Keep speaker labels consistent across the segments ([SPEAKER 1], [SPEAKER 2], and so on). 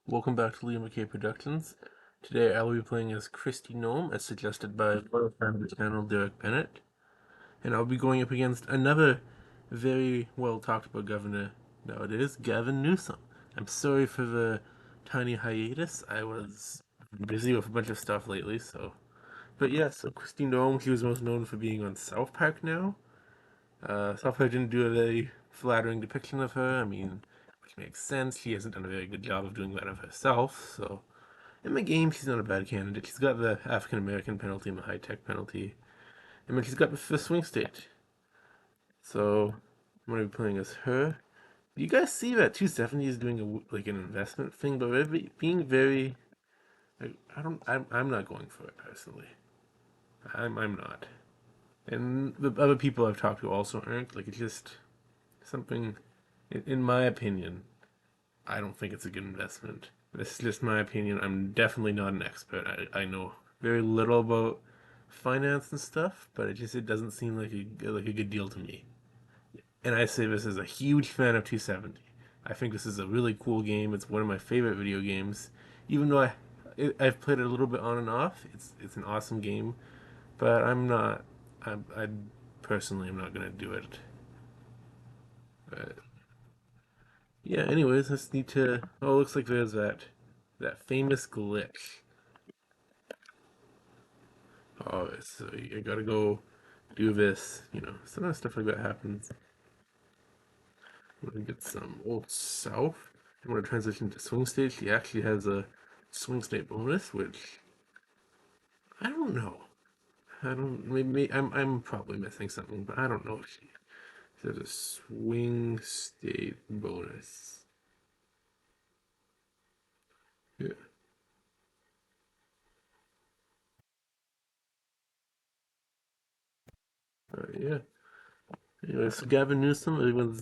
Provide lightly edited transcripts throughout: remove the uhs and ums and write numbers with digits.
[SPEAKER 1] Welcome back to Liam McKay Productions. Today I will be playing as Kristi Noem, as suggested by fellow friend of the channel, Derek Bennett. And I'll be going up against another very well talked about governor nowadays, Gavin Newsom. I'm sorry for the tiny hiatus. I was busy with a bunch of stuff lately, so. But yeah, so Kristi Noem, he was most known for being on South Park now. South Park didn't do a very flattering depiction of her. I mean, which makes sense. She hasn't done a very good job of doing that of herself, so. In the game, she's not a bad candidate. She's got the African American penalty and the high tech penalty. And then she's got the swing state. So I'm gonna be playing as her. You guys see that 270 is doing like an investment thing, but they're being very. I don't. I'm not going for it personally. I'm not. And the other people I've talked to also aren't. Like it's just something. In my opinion, I don't think it's a good investment. This is just my opinion. I'm definitely not an expert. I know very little about finance and stuff, but it doesn't seem like a good deal to me. And I say this as a huge fan of 270. I think this is a really cool game. It's one of my favorite video games. Even though I've played it a little bit on and off, it's an awesome game. But I'm not. I personally am not gonna do it. But yeah. Anyways, let's need to. Oh, it looks like there's that famous glitch. Oh, so you gotta go do this. Sometimes stuff like that happens. I'm gonna get some Old South. I'm gonna transition to swing state. She actually has a swing state bonus, which I don't know. I don't. Maybe I'm probably missing something, but I don't know if she has a swing state bonus. Yeah. Yeah. Anyway, so Gavin Newsom,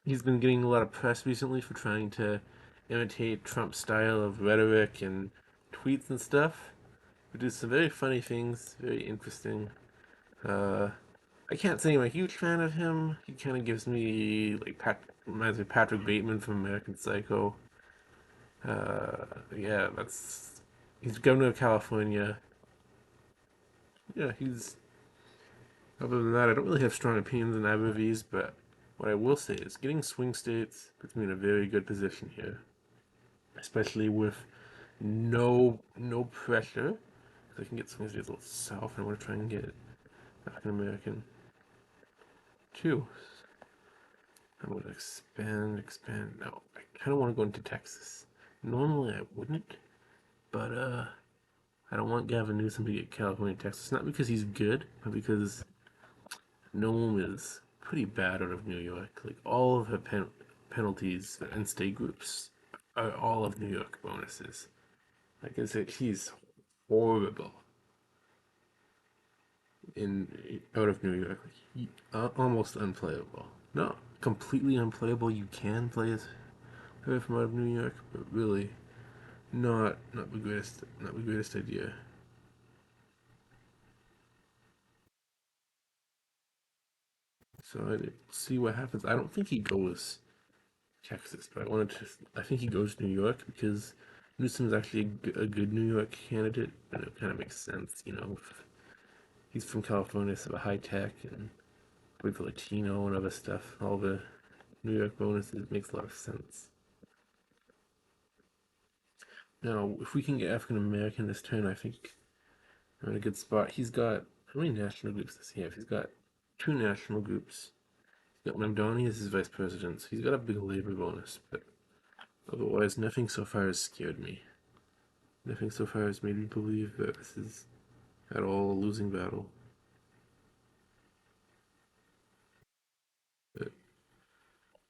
[SPEAKER 1] he's been getting a lot of press recently for trying to imitate Trump's style of rhetoric and tweets and stuff. He does some very funny things, very interesting. Uh, I can't say I'm a huge fan of him. He kind of gives me reminds me of Patrick Bateman from American Psycho. Yeah, he's governor of California. Yeah, he's other than that, I don't really have strong opinions on either of these, but what I will say is getting swing states puts me in a very good position here, especially with no pressure. 'Cause I can get swing states a little south, and I want to try and get African American too. I'm going to expand. No, I kind of want to go into Texas. Normally I wouldn't, but I don't want Gavin Newsom to get California, Texas. Not because he's good, but because Noem is pretty bad out of New York. Like all of her penalties and state groups are all of New York bonuses. Like I said, he's horrible in out of New York. Almost unplayable. Not completely unplayable. You can play as her from out of New York, but really not the greatest idea. So I see what happens. I don't think he goes Texas, but I think he goes New York because Newsom's actually a good New York candidate, and it kind of makes sense, He's from California, so high tech and with Latino and other stuff. All the New York bonuses makes a lot of sense. Now, if we can get African American this turn, I think we're in a good spot. How many national groups does he have? He's got two national groups. He's got Mamdani as his vice president, so he's got a big labor bonus, but otherwise, nothing so far has scared me. Nothing so far has made me believe that this is at all a losing battle. But,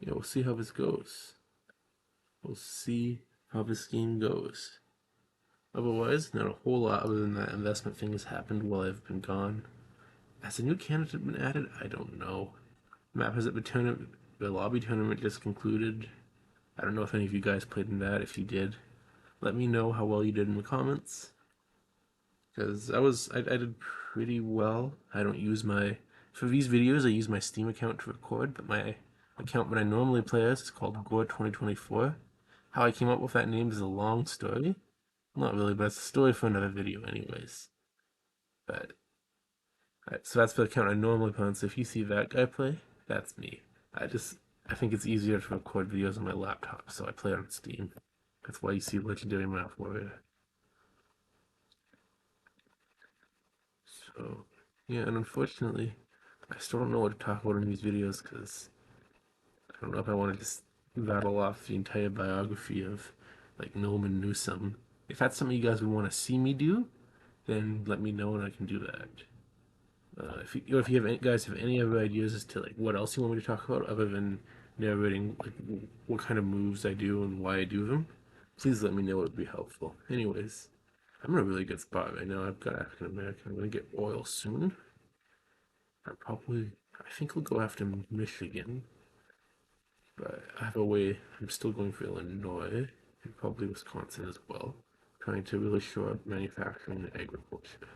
[SPEAKER 1] we'll see how this goes. We'll see how this game goes. Otherwise, not a whole lot other than that investment thing has happened while I've been gone. Has a new candidate been added? I don't know. Map has it the lobby tournament just concluded. I don't know if any of you guys played in that. If you did, let me know how well you did in the comments. Because I did pretty well. I don't use my for these videos. I use my Steam account to record, but my account that I normally play as is called Gore 2024, How I came up with that name is a long story. Not really, but it's a story for another video, anyways. But so that's the account I normally play on. So if you see that guy play, that's me. I just I think it's easier to record videos on my laptop, so I play on Steam. That's why you see Legendary Math Warrior. So yeah, and unfortunately, I still don't know what to talk about in these videos because I don't know if I want to just rattle off the entire biography of like Noem and Newsom. If that's something you guys would want to see me do, then let me know and I can do that. If you have guys have any other ideas as to like what else you want me to talk about other than narrating like what kind of moves I do and why I do them, please let me know. It would be helpful. Anyways, I'm in a really good spot right now. I've got African American. I'm gonna get oil soon. I think we'll go after Michigan, but I have a way. I'm still going for Illinois and probably Wisconsin as well, trying to really show up manufacturing and agriculture.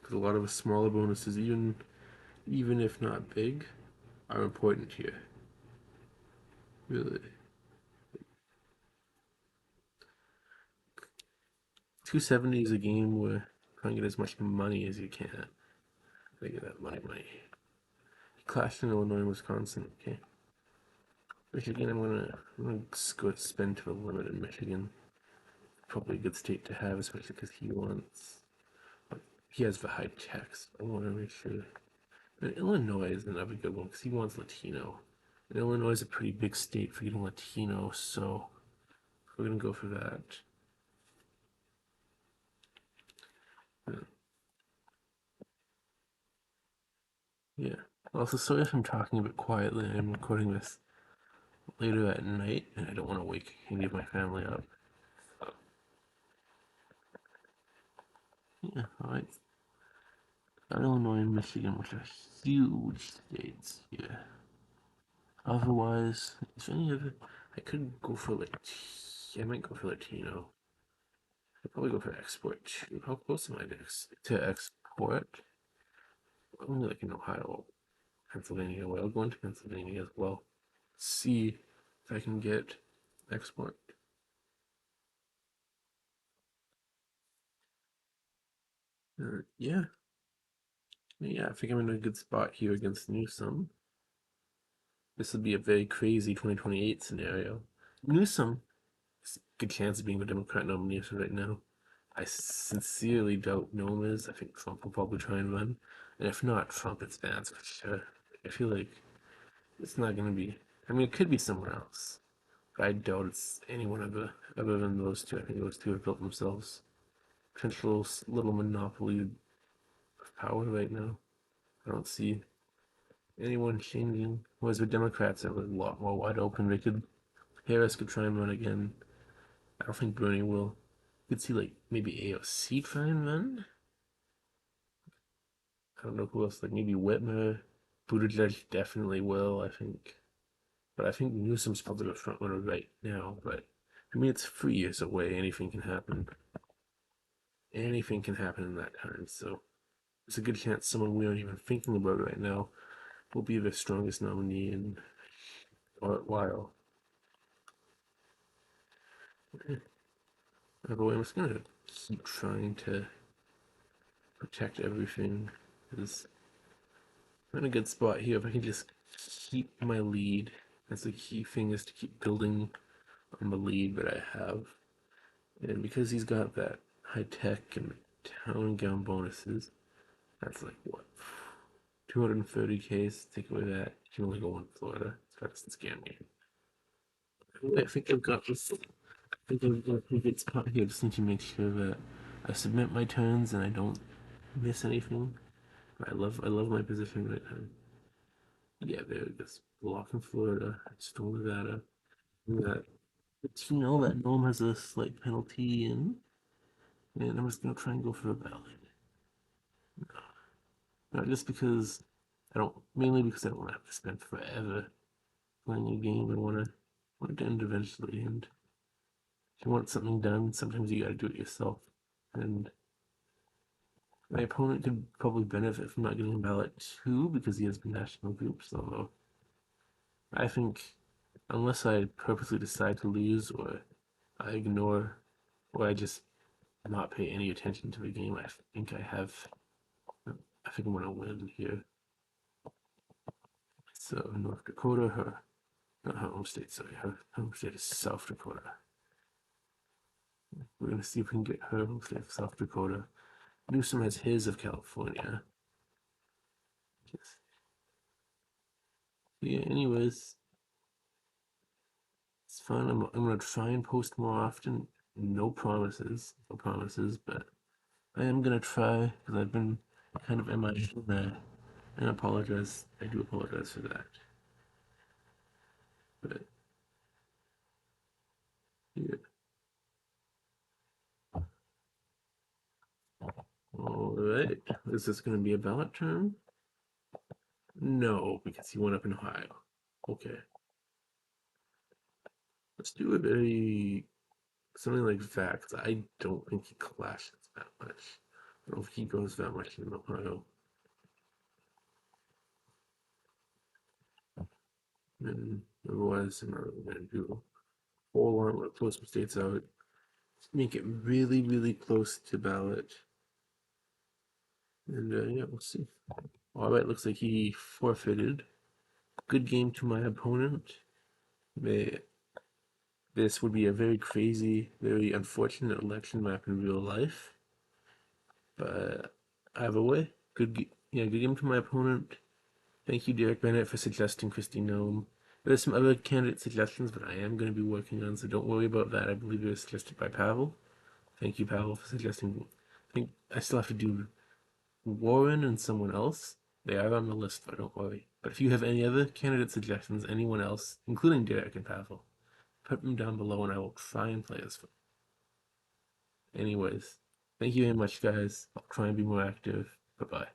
[SPEAKER 1] Because a lot of the smaller bonuses, even if not big, are important here. Really. 270 is a game where trying to get as much money as you can. Gotta get that money. Clashed in Illinois and Wisconsin. Okay. Michigan, I'm gonna go spend to the limit in Michigan. Probably a good state to have, especially because he has the high tax. I want to make sure. And Illinois is another good one because he wants Latino. And Illinois is a pretty big state for getting Latino, so we're gonna go for that. Yeah. Also, sorry if I'm talking a bit quietly. I'm recording this later at night, and I don't want to wake any of my family up. Yeah, alright. Illinois and Michigan, which are huge states here. Otherwise, is there any other? I could go for I might go for Latino. I'd probably go for export too. How close am I to export? Only like in Ohio, Pennsylvania. Well, I'll go into Pennsylvania as well. See if I can get export. Yeah, yeah. I think I'm in a good spot here against Newsom. This would be a very crazy 2028 scenario. Newsom has a good chance of being the Democrat nomination right now. I sincerely doubt Noem is. I think Trump will probably try and run. And if not, Trump advances for sure. I feel like it's not going to be. I mean, it could be someone else. But I doubt it's anyone other than those two. I think those two have built themselves potential little monopoly of power right now. I don't see anyone changing. Whereas the Democrats are a lot more wide open. Harris could try and run again. I don't think Bernie will. You could see like maybe AOC try and run. I don't know who else. Like maybe Whitmer, Buttigieg definitely will. I think, but I think Newsom's probably the front runner right now. But I mean, it's 3 years away. Anything can happen. Anything can happen in that time. So it's a good chance someone we aren't even thinking about right now will be the strongest nominee in a while. By the way, I'm just gonna keep trying to protect everything because I'm in a good spot here. If I can just keep my lead, that's the key thing is to keep building on the lead that I have. And because he's got that high tech and town gown bonuses, that's like what 230K. Take away that, you can only go in Florida. That doesn't scare me. I think I've got this. I think I've got a good spot here. Just need to make sure that I submit my turns and I don't miss anything. I love my position right now. Yeah, there it is. Block in Florida, Stone, Nevada. That you know that Nome has a slight penalty in, and I'm just gonna try and go for a ballot. Not just because mainly because I don't want to have to spend forever playing a game. I want it to end eventually, and if you want something done, sometimes you gotta do it yourself. And my opponent could probably benefit from not getting a ballot too because he has national groups, although I think unless I purposely decide to lose or I ignore or I just not pay any attention to the game, I think I'm gonna win here. So North Dakota, not her home state, sorry, her home state is South Dakota. We're gonna see if we can get her home state of South Dakota. Newsom has his of California. Yes. Yeah, anyways, it's fun. I'm gonna try and post more often. No promises, no promises, but I am gonna try because I've been kind of MIA there. And I apologize. I do apologize for that. But yeah. Alright. Is this gonna be a ballot term? No, because he went up in Ohio. Okay. Let's do a very something like facts. I don't think he clashes that much. I don't think he goes that much in Ohio. And otherwise, I'm not really gonna do a whole lot. I'm gonna close some states out. Make it really, really close to ballot. And yeah, we'll see. Alright, looks like he forfeited. Good game to my opponent. This would be a very crazy, very unfortunate election map in real life. But either way, good game to my opponent. Thank you, Derek Bennett, for suggesting Kristi Noem. There's some other candidate suggestions, but I am going to be working on, so don't worry about that. I believe it was suggested by Pavel. Thank you, Pavel, for suggesting. I think I still have to do Warren and someone else. They are on the list, but don't worry. But if you have any other candidate suggestions, anyone else, including Derek and Pavel, put them down below and I will try and play as them. Anyways, thank you very much, guys. I'll try and be more active. Bye bye.